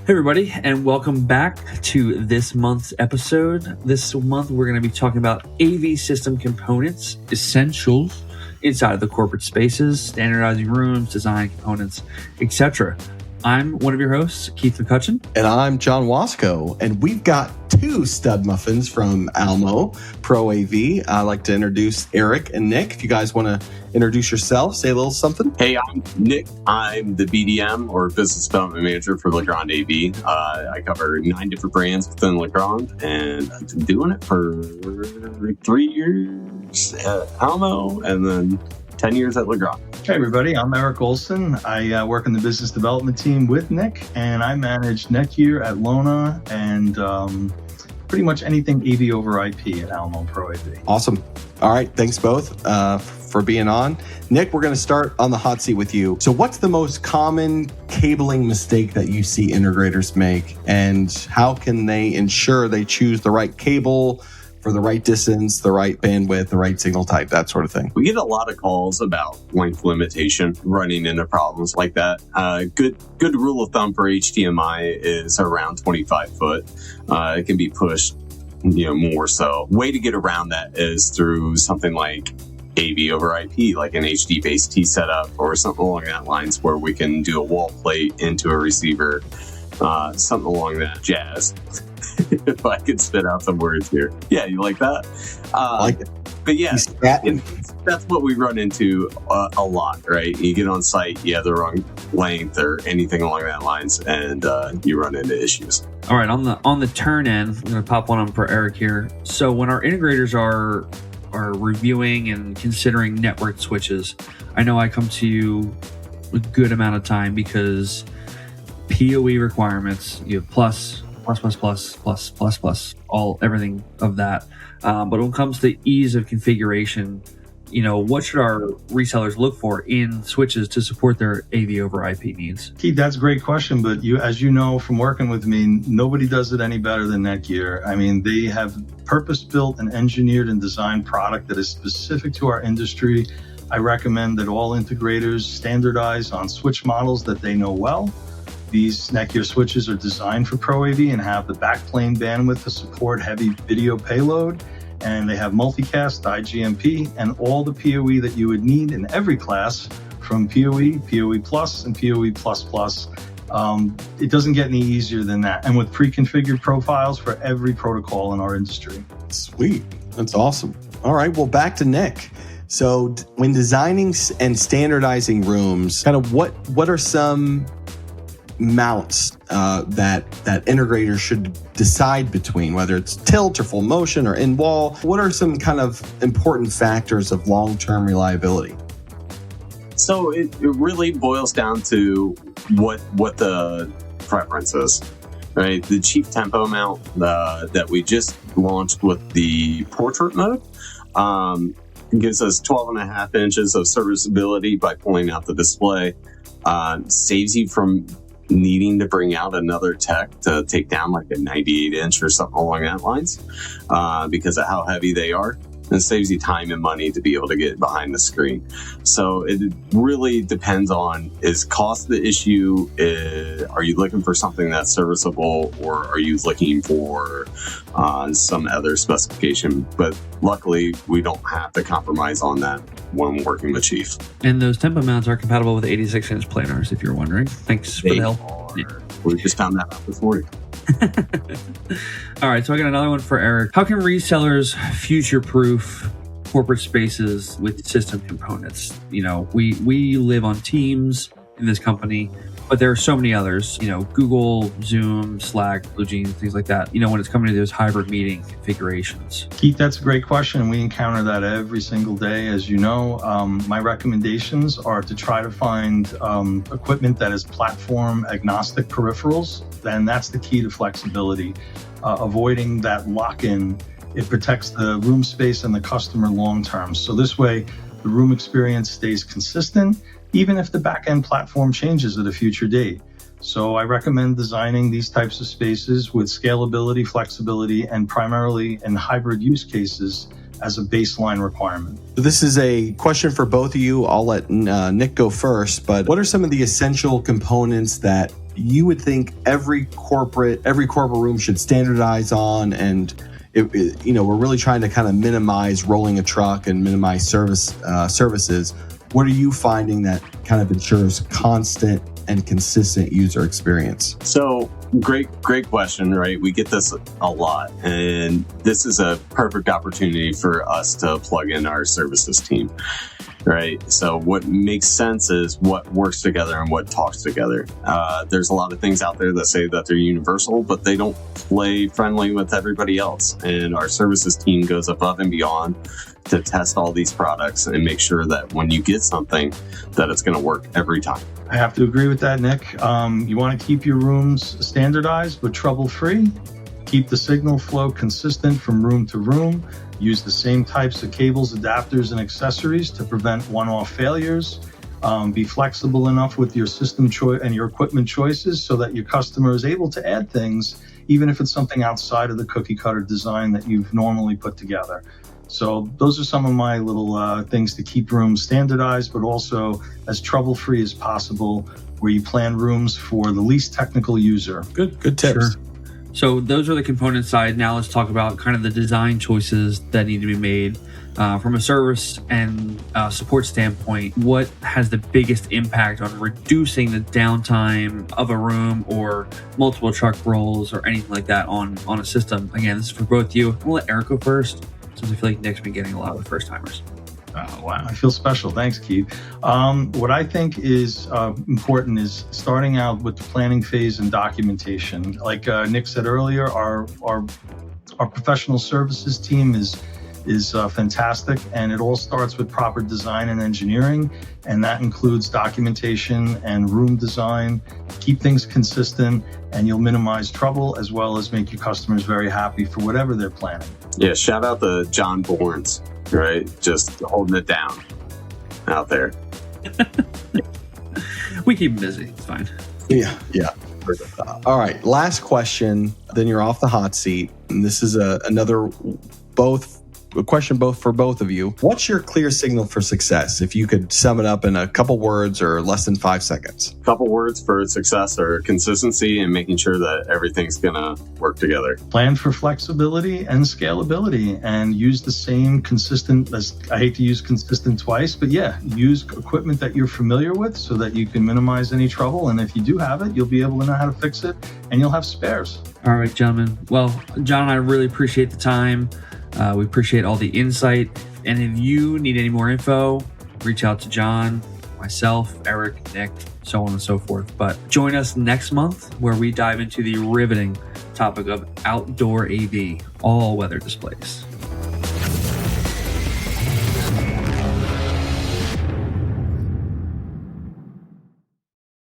Hey everybody, and welcome back to this month's episode. This month we're going to be talking about AV system components, essentials inside of the corporate spaces, standardizing rooms, design components, etc. I'm one of your hosts, Keith Mecutchen. And I'm John Wasco, and we've got two stud muffins from Almo Pro AV. I'd like to introduce Eric and Nick. If you guys want to introduce yourselves, say a little something. Hey, I'm Nick. I'm the BDM or Business Development Manager for Legrand AV. I cover 9 different brands within Legrand, and I've been doing it for 3 years at Almo and then 10 years at Legrand. Hey everybody, I'm Eric Olson. I work in the business development team with Nick, and I manage Netgear at Lona and pretty much anything AV over IP at Almo Pro AV. Awesome. All right, thanks both for being on. Nick, we're going to start on the hot seat with you. So what's the most common cabling mistake that you see integrators make, and how can they ensure they choose the right cable for the right distance, the right bandwidth, the right signal type, that sort of thing? We get a lot of calls about length limitation, running into problems like that. Good rule of thumb for HDMI is around 25 foot. It can be pushed, more so. Way to get around that is through something like AV over IP, like an HD-based T setup or something along that lines, where we can do a wall plate into a receiver, something along that jazz. If I could spit out some words here. Yeah, you like that? I like it. But yeah, that's what we run into a lot, right? You get on site, you have the wrong length or anything along that lines, and you run into issues. All right, on the turn end, I'm going to pop one on for Eric here. So when our integrators are reviewing and considering network switches, I know I come to you a good amount of time because PoE requirements, you have plus, everything of that. But when it comes to ease of configuration, what should our resellers look for in switches to support their AV over IP needs? Keith, that's a great question, but as you know from working with me, nobody does it any better than Netgear. I mean, they have purpose-built and engineered and designed product that is specific to our industry. I recommend that all integrators standardize on switch models that they know well. These Netgear switches are designed for Pro AV and have the backplane bandwidth to support heavy video payload. And they have multicast, IGMP, and all the PoE that you would need in every class from PoE, PoE Plus, and PoE Plus. It doesn't get any easier than that. And with pre-configured profiles for every protocol in our industry. Sweet. That's awesome. All right, well, back to Nick. So when designing and standardizing rooms, kind of what are some mounts that integrators should decide between, whether it's tilt or full motion or in wall? What are some kind of important factors of long-term reliability? So it really boils down to what the preference is, right? The Chief Tempo mount that we just launched with the portrait mode gives us 12.5 inches of serviceability by pulling out the display. Saves you from needing to bring out another tech to take down like a 98 inch or something along that lines because of how heavy they are. And it saves you time and money to be able to get behind the screen. So it really depends on, is cost the issue? Are you looking for something that's serviceable, or are you looking for some other specification? But luckily, we don't have to compromise on that when working with Chief. And those tempo mounts are compatible with 86-inch planars, if you're wondering. Thanks for the help. Yeah. We just found that out this morning. All right, so I got another one for Eric. How can resellers future-proof corporate spaces with system components? We live on Teams in this company, but there are so many others. Google, Zoom, Slack, BlueJeans, things like that. When it's coming to those hybrid meeting configurations. Keith, that's a great question, and we encounter that every single day. As you know, my recommendations are to try to find equipment that is platform agnostic peripherals. Then that's the key to flexibility. Avoiding that lock-in, it protects the room space and the customer long-term. So this way, the room experience stays consistent, even if the back-end platform changes at a future date. So I recommend designing these types of spaces with scalability, flexibility, and primarily in hybrid use cases as a baseline requirement. This is a question for both of you. I'll let Nick go first, but what are some of the essential components that you would think every corporate room should standardize on, and we're really trying to kind of minimize rolling a truck and minimize services. What are you finding that kind of ensures constant and consistent user experience? So great question, right? We get this a lot, and this is a perfect opportunity for us to plug in our services team, right? So what makes sense is what works together and what talks together. There's a lot of things out there that say that they're universal, but they don't play friendly with everybody else. And our services team goes above and beyond to test all these products and make sure that when you get something, that it's going to work every time. I have to agree with that, Nick. You want to keep your rooms standardized but trouble-free. Keep the signal flow consistent from room to room. Use the same types of cables, adapters, and accessories to prevent one-off failures. Be flexible enough with your system choice and your equipment choices so that your customer is able to add things, even if it's something outside of the cookie-cutter design that you've normally put together. So those are some of my little things to keep rooms standardized, but also as trouble-free as possible, where you plan rooms for the least technical user. Good tips. Sure. So those are the component side. Now let's talk about kind of the design choices that need to be made from a service and support standpoint. What has the biggest impact on reducing the downtime of a room or multiple truck rolls or anything like that on a system? Again, this is for both you. We'll let Eric go first, since I feel like Nick's been getting a lot of the first timers. Oh, wow. I feel special. Thanks, Keith. What I think is important is starting out with the planning phase and documentation. Like Nick said earlier, our professional services team is fantastic, and it all starts with proper design and engineering, and that includes documentation and room design. Keep things consistent, and you'll minimize trouble as well as make your customers very happy for whatever they're planning. Yeah, shout out to John Bournes, right? Just holding it down out there. We keep him busy. It's fine. Yeah. All right. Last question. Then you're off the hot seat. And this is a question for both of you. What's your clear signal for success? If you could sum it up in a couple words or less than 5 seconds. Couple words for success are consistency and making sure that everything's going to work together. Plan for flexibility and scalability, and use the same consistent, I hate to use consistent twice, but use equipment that you're familiar with so that you can minimize any trouble. And if you do have it, you'll be able to know how to fix it, and you'll have spares. All right, gentlemen. Well, John and I really appreciate the time. We appreciate all the insight. And if you need any more info, reach out to John, myself, Eric, Nick, so on and so forth. But join us next month where we dive into the riveting topic of outdoor AV, all weather displays.